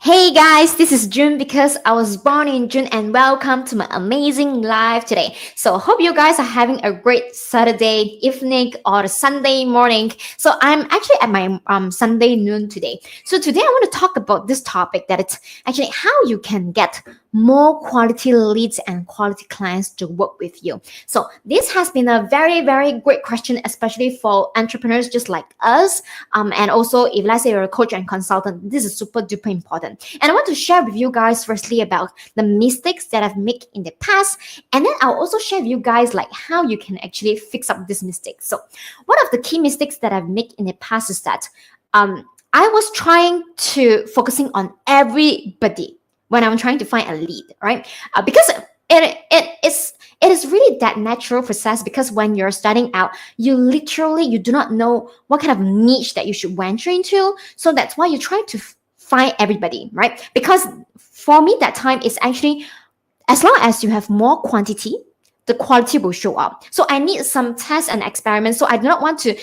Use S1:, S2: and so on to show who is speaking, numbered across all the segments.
S1: Hey guys, this is June because I was born in June and welcome to my amazing live today. So hope you guys are having a great Saturday evening or Sunday morning. So I'm actually at my Sunday noon today. So today I want to talk about this topic that it's actually how you can get more quality leads and quality clients to work with you. So this has been a very great question, especially for entrepreneurs just like us. And also if let's say you're a coach and consultant, this is super duper important. And I want to share with you guys firstly about the mistakes that I've made in the past. And then I'll also share with you guys like how you can actually fix up these mistakes. So one of the key mistakes that I've made in the past is that I was trying to focusing on everybody when I'm trying to find a lead, right? Because it is really that natural process because when you're starting out, you do not know what kind of niche that you should venture into. So that's why you try to find everybody, right? Because for me, that time is actually as long as you have more quantity, the quality will show up. So I need some tests and experiments. So I do not want to,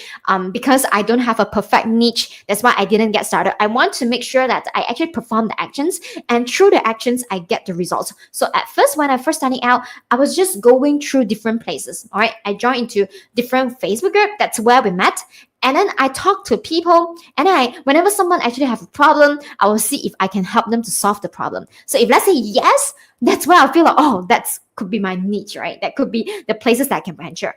S1: because I don't have a perfect niche. That's why I didn't get started. I want to make sure that I actually perform the actions, and through the actions, I get the results. So at first, when I first starting out, I was just going through different places. All right, I joined into different Facebook group. That's where we met. And then I talk to people, and whenever someone actually have a problem, I will see if I can help them to solve the problem. So if let's say yes, that's where I feel like, oh, that's could be my niche, right? That could be the places that I can venture.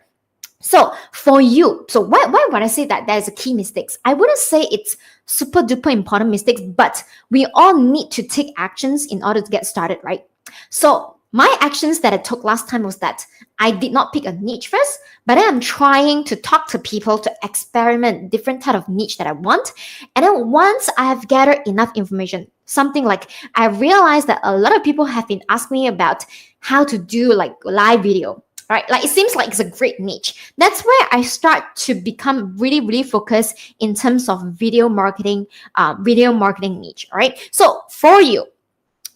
S1: So for you, so why would I say that is a key mistakes? I wouldn't say it's super duper important mistakes, but we all need to take actions in order to get started, right? So my actions that I took last time was that I did not pick a niche first, but then I'm trying to talk to people to experiment different type of niche that I want. And then once I have gathered enough information, something like I realized that a lot of people have been asking me about how to do like live video, right? Like it seems like it's a great niche. That's where I start to become really focused in terms of video marketing niche, right? So for you,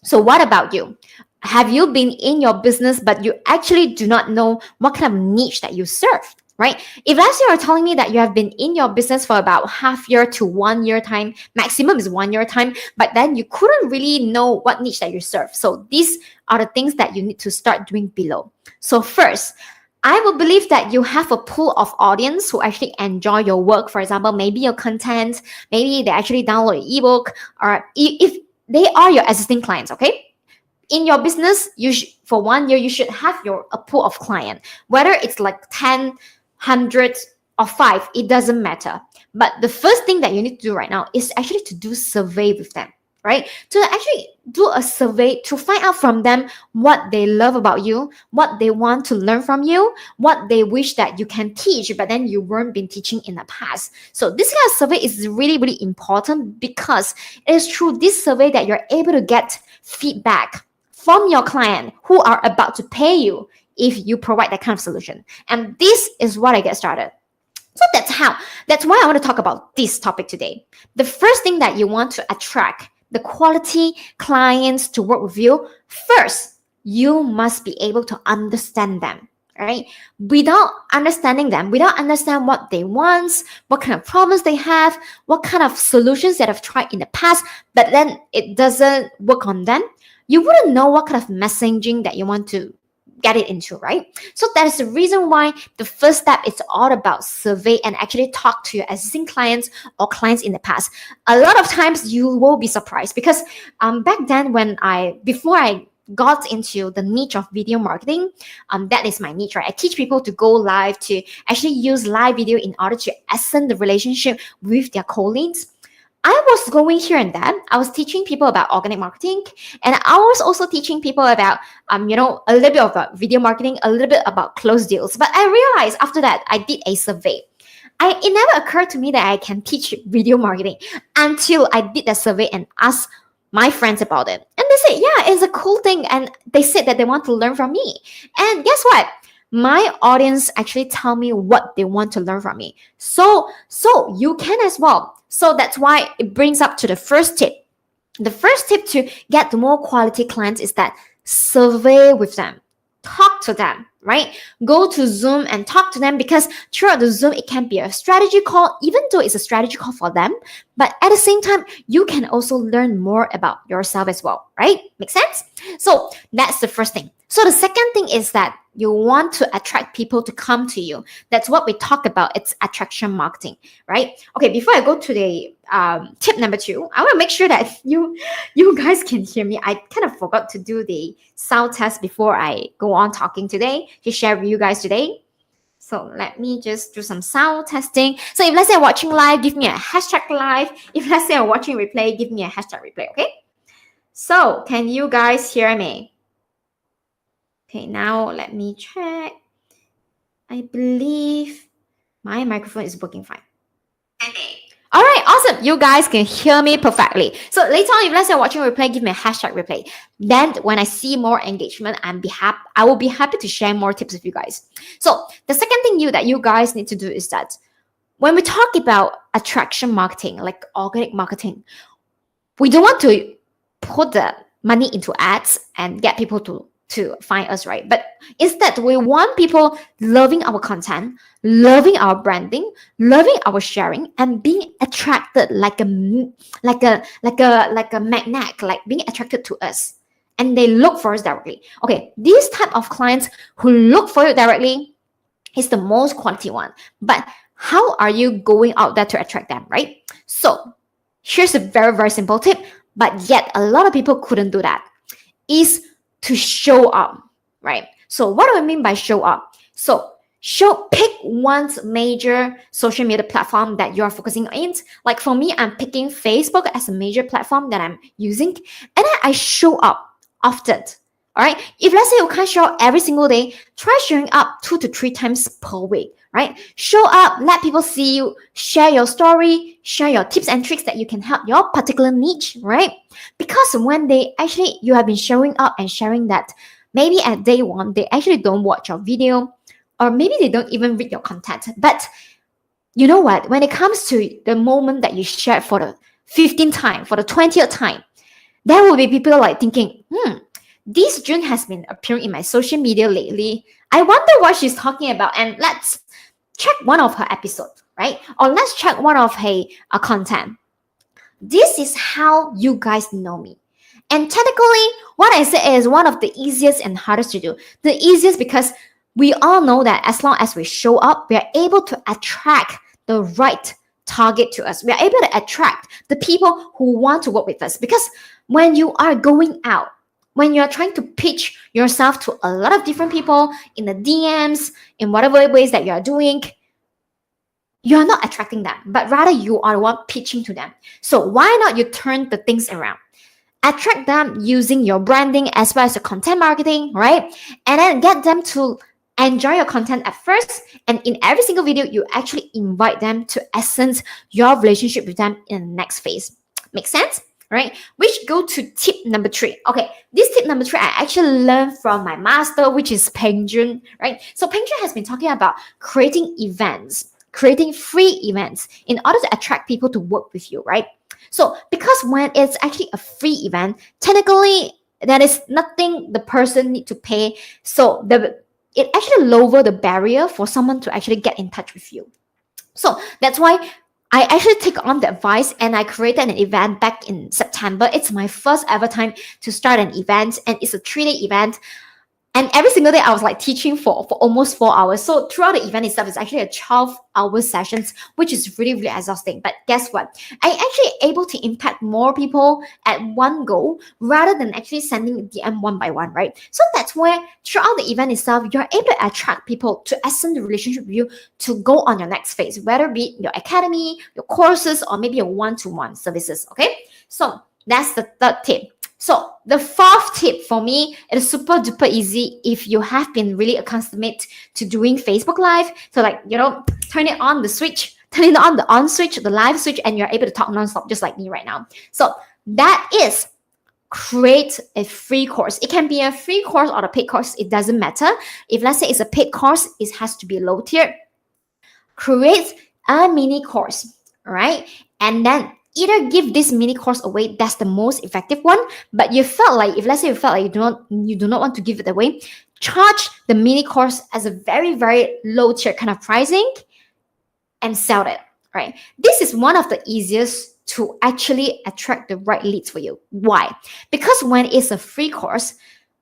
S1: so what about you? Have you been in your business, but you actually do not know what kind of niche that you serve, right? If last year you're telling me that you have been in your business for about half year to 1 year time, maximum is 1 year time, but then you couldn't really know what niche that you serve. So these are the things that you need to start doing below. So first, I will believe that you have a pool of audience who actually enjoy your work. For example, maybe your content, maybe they actually download your ebook, or if they are your existing clients, okay? In your business, for 1 year, you should have a pool of client, whether it's like 10, 100 or 5, it doesn't matter. But the first thing that you need to do right now is actually to do survey with them, right? To actually do a survey to find out from them what they love about you, what they want to learn from you, what they wish that you can teach, but then you weren't been teaching in the past. So this kind of survey is really important because it is through this survey that you're able to get feedback from your client who are about to pay you if you provide that kind of solution. And this is what I get started. So that's why I want to talk about this topic today. The first thing that you want to attract the quality clients to work with you, first, you must be able to understand them, right? Without understanding them, without understanding what they want, what kind of problems they have, what kind of solutions that have tried in the past, but then it doesn't work on them, you wouldn't know what kind of messaging that you want to get it into, right? So that is the reason why the first step is all about survey and actually talk to your existing clients or clients in the past. A lot of times you will be surprised because back then before I got into the niche of video marketing, that is my niche, right? I teach people to go live, to actually use live video in order to ascend the relationship with their colleagues. I was going here and there. I was teaching people about organic marketing, and I was also teaching people about, a little bit of video marketing, a little bit about closed deals. But I realized after that, I did a survey. It never occurred to me that I can teach video marketing until I did the survey and asked my friends about it. And they said, yeah, it's a cool thing. And they said that they want to learn from me. And guess what? My audience actually tell me what they want to learn from me. So you can as well. So that's why it brings up to the first tip. The first tip to get the more quality clients is that survey with them. talk to them, right? Go to Zoom and talk to them, because throughout the Zoom, it can be a strategy call, even though it's a strategy call for them. But at the same time, you can also learn more about yourself as well, right? Make sense? So that's the first thing. So the second thing is that you want to attract people to come to you. That's what we talk about. It's attraction marketing, right? Okay, before I go to the tip number 2, I want to make sure that you guys can hear me. I kind of forgot to do the sound test before I go on talking today to share with you guys today. So let me just do some sound testing. So if let's say I'm watching live, give me a hashtag live. If let's say I'm watching replay, give me a hashtag replay, okay? So can you guys hear me? Okay, now let me check. I believe my microphone is working fine. Okay. All right, awesome. You guys can hear me perfectly. So later on, if let's say you're watching replay, give me a hashtag replay. Then when I see more engagement, I will be happy to share more tips with you guys. So the second thing that you guys need to do is that when we talk about attraction marketing, like organic marketing, we don't want to put the money into ads and get people to find us, right? But instead, we want people loving our content, loving our branding, loving our sharing, and being attracted like a magnet, like being attracted to us, and they look for us directly. Okay, these type of clients who look for you directly is the most quality one. But how are you going out there to attract them, right? So here's a very, very simple tip, but yet a lot of people couldn't do that, is to show up, right? So what do I mean by show up? So pick one's major social media platform that you're focusing on. Like for me, I'm picking Facebook as a major platform that I'm using, and then I show up often. All right. If let's say you can't show up every single day, try showing up 2 to 3 times per week, right? Show up, let people see you, share your story, share your tips and tricks that you can help your particular niche, right? Because when you have been showing up and sharing that, maybe at day 1, they actually don't watch your video, or maybe they don't even read your content. But you know what? When it comes to the moment that you share for the 15th time, for the 20th time, there will be people like thinking, this June has been appearing in my social media lately. I wonder what she's talking about, and let's check one of her episodes, right? Or let's check one of her content. This is how you guys know me. And technically, what I say is one of the easiest and hardest to do. The easiest because we all know that as long as we show up, we are able to attract the right target to us. We are able to attract the people who want to work with us. Because when you are going out, when you're trying to pitch yourself to a lot of different people in the DMs, in whatever ways that you're doing, you're not attracting them, but rather you are the one pitching to them. So why not you turn the things around? Attract them using your branding as well as your content marketing, right? And then get them to enjoy your content at first. And in every single video, you actually invite them to essence your relationship with them in the next phase. Make sense? Right? Which go to tip number 3. Okay, this tip number 3 I actually learned from my master, which is Peng Jun, right? So Peng Jun has been talking about creating events, creating free events in order to attract people to work with you, right? So because when it's actually a free event, technically there is nothing the person need to pay. So it actually lower the barrier for someone to actually get in touch with you. So that's why I actually take on the advice and I created an event back in September. It's my first ever time to start an event, and it's a 3-day event. And every single day I was like teaching for almost 4 hours. So throughout the event itself, it's actually a 12-hour sessions, which is really, really exhausting. But guess what? I actually able to impact more people at one go rather than actually sending DM one by one, right? So that's where throughout the event itself, you're able to attract people to essence the relationship with you to go on your next phase, whether it be your academy, your courses, or maybe your one-to-one services, okay? So that's the third tip. So the 4th tip for me is super duper easy if you have been really accustomed to doing Facebook Live. So like, turn it on the switch, turn it on the on switch, the live switch, and you're able to talk nonstop just like me right now. So that is create a free course. It can be a free course or a paid course. It doesn't matter. If let's say it's a paid course, it has to be low tier. Create a mini course, right? And then either give this mini course away. That's the most effective one. But you felt like, if let's say you felt like you do not want to give it away, charge the mini course as a very, very low tier kind of pricing and sell it, right? This is one of the easiest to actually attract the right leads for you. Why? Because when it's a free course,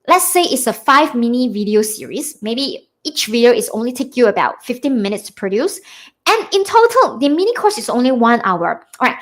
S1: let's say it's a 5 mini video series, maybe each video is only take you about 15 minutes to produce. And in total, the mini course is only 1 hour. All right.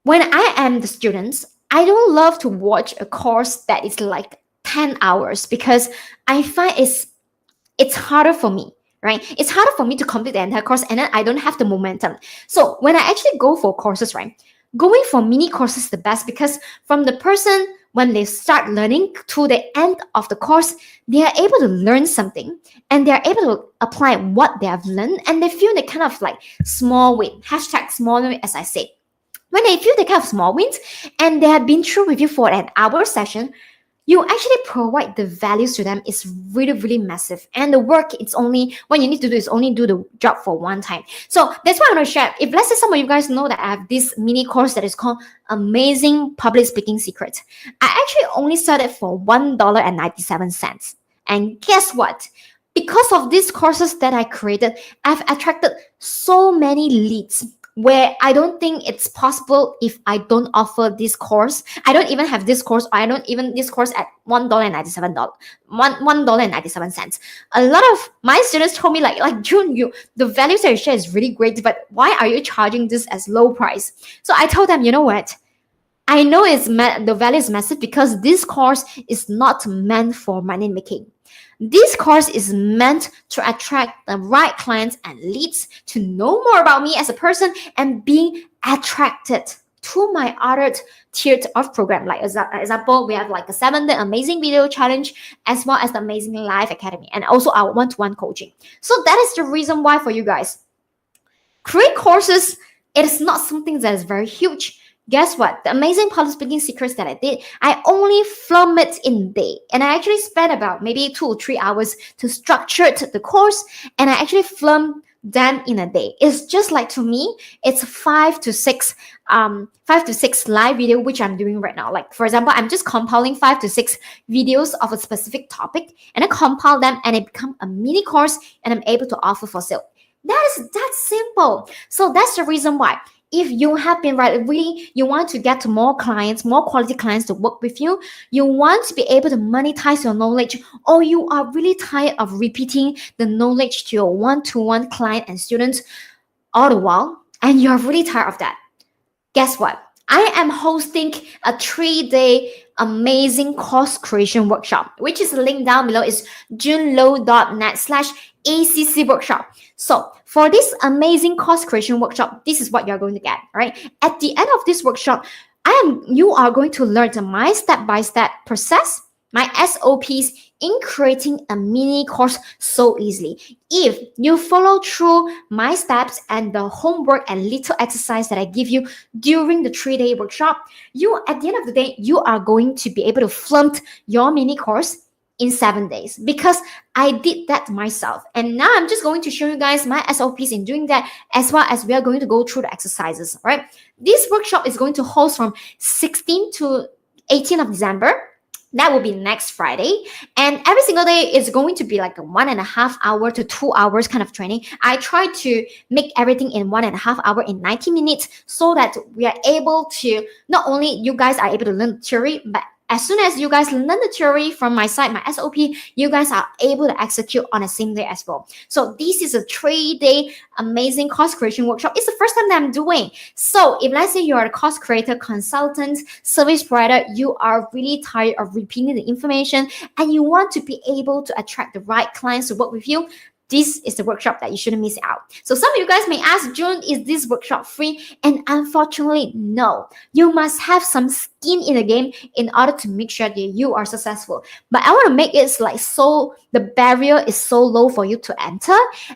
S1: When I am the students, I don't love to watch a course that is like 10 hours because I find it's harder for me, right? It's harder for me to complete the entire course and then I don't have the momentum. So when I actually go for courses, right, going for mini courses is the best because from the person when they start learning to the end of the course, they are able to learn something and they're able to apply what they have learned and they feel the kind of like small win, hashtag small win as I say. When they feel the kind of small wins and they have been through with you for an hour session, you actually provide the values to them is really, really massive. And the work, it's only, what you need to do is only do the job for one time. So that's why I want to share. If let's say some of you guys know that I have this mini course that is called Amazing Public Speaking Secrets. I actually only sold it for $1.97. And guess what? Because of these courses that I created, I've attracted so many leads where I don't think it's possible if I don't offer this course. I don't even have this course, or I don't even this course at $1.97. $1.97. A lot of my students told me like June, the values that you share is really great, but why are you charging this as low price? So I told them, you know what? I know the value is massive because this course is not meant for money making. This course is meant to attract the right clients and leads to know more about me as a person and being attracted to my other tiered of program. Like example, we have like a 7-day amazing video challenge as well as the Amazing Life Academy and also our one-to-one coaching. So that is the reason why for you guys, create courses, it is not something that is very huge. Guess what? The Amazing Public Speaking Secrets that I did, I only filmed it in a day. And I actually spent about maybe 2 or 3 hours to structure the course. And I actually filmed them in a day. It's just like, to me, it's 5 to 6 live video, which I'm doing right now. Like, for example, I'm just compiling 5 to 6 videos of a specific topic. And I compile them and it become a mini course and I'm able to offer for sale. That simple. So that's the reason why. If you have been really, you want to get to more clients, more quality clients to work with you, you want to be able to monetize your knowledge, or you are really tired of repeating the knowledge to your one-to-one client and students all the while, and you're really tired of that, guess what? I am hosting a 3-day amazing course creation workshop, which is linked down below. Is junelo.net/ACC workshop. So for this amazing course creation workshop, this is what you're going to get, right? At the end of this workshop, you are going to learn my step-by-step process, my SOPs in creating a mini course so easily. If you follow through my steps and the homework and little exercise that I give you during the 3-day workshop, at the end of the day, you are going to be able to flaunt your mini course in 7 days, because I did that myself. And now I'm just going to show you guys my SOPs in doing that, as well as we are going to go through the exercises, right? This workshop is going to host from 16 to 18 of December. That will be next Friday. And every single day is going to be like a 1.5 hour to 2 hours kind of training. I try to make everything in 1.5 hour in 90 minutes so that we are able to, not only you guys are able to learn theory, but as soon as you guys learn the theory from my side, my SOP, you guys are able to execute on the same day as well. So this is a 3-day amazing course creation workshop. It's the first time that I'm doing. So if let's say you are a course creator, consultant, service provider, you are really tired of repeating the information and you want to be able to attract the right clients to work with you, this is the workshop that you shouldn't miss out. So some of you guys may ask, June, is this workshop free? And unfortunately, no. You must have some skin in the game in order to make sure that you are successful. But I want to make it like so the barrier is so low for you to enter.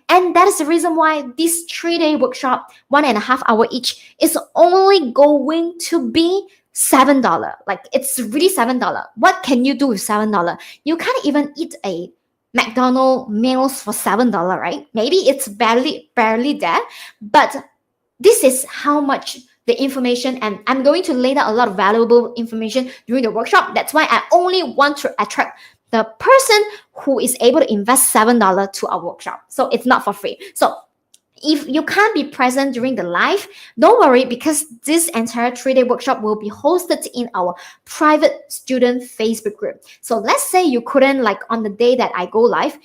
S1: And that is the reason why this 3-day workshop, 1.5 hour each, is only going to be $7. Like, it's really $7. What can you do with $7? You can't even eat a McDonald's meals for $7, right? Maybe it's barely there, but this is how much the information, and I'm going to lay down a lot of valuable information during the workshop. That's why I only want to attract the person who is able to invest $7 to our workshop. So it's not for free. So if you can't be present during the live, don't worry, because this entire 3-day workshop will be hosted in our private student Facebook group. So let's say you couldn't, like on the day that I go live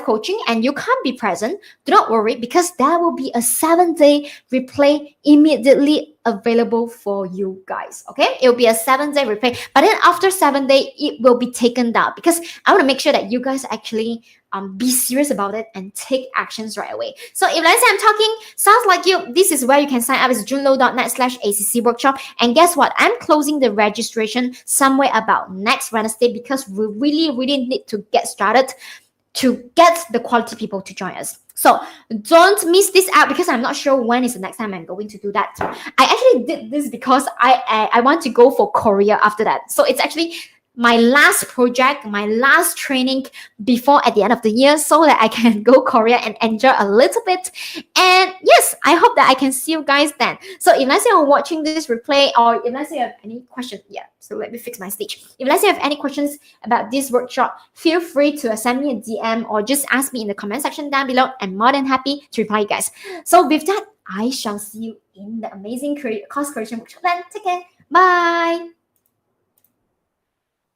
S1: coaching, and you can't be present, do not worry, because there will be a 7-day replay immediately available for you guys. Okay, it will be a 7-day replay, but then after 7 days it will be taken down, because I want to make sure that you guys actually be serious about it and take actions right away. So if let's say I'm talking sounds like you, this is where you can sign up. It's junlo.net/ACC workshop. And guess what? I'm closing the registration somewhere about next Wednesday, because we really need to get started to get the quality people to join us. So don't miss this out, because I'm not sure when is the next time I'm going to do that. I actually did this because I want to go for Korea after that. So it's actually my last project, my last training before at the end of the year, so that I can go Korea and enjoy a little bit. And yes, I hope that I can see you guys then. So if let's say you're watching this replay, or if let's say you have any questions, so let me fix my stage. If let's say you have any questions about this workshop, feel free to send me a DM or just ask me in the comment section down below. I'm more than happy to reply you guys. So with that, I shall see you in the amazing course creation workshop then. Take care. Bye.